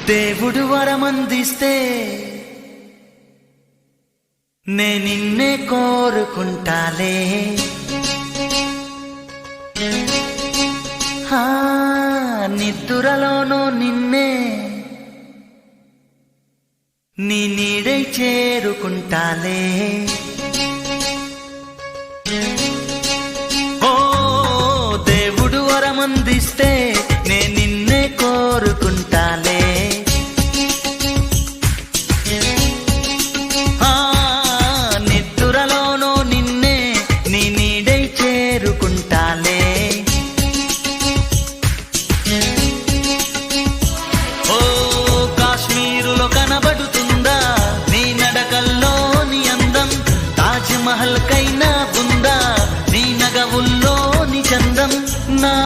దేవుడు వరమందిస్తే నే నిన్నే కోరుకుంటాలే. నిద్దురలోనూ నిన్నే నీ నీడై చేరుకుంటాలే. ఓ దేవుడు వరమందిస్తే నే నిన్నే కోరుకుంటా.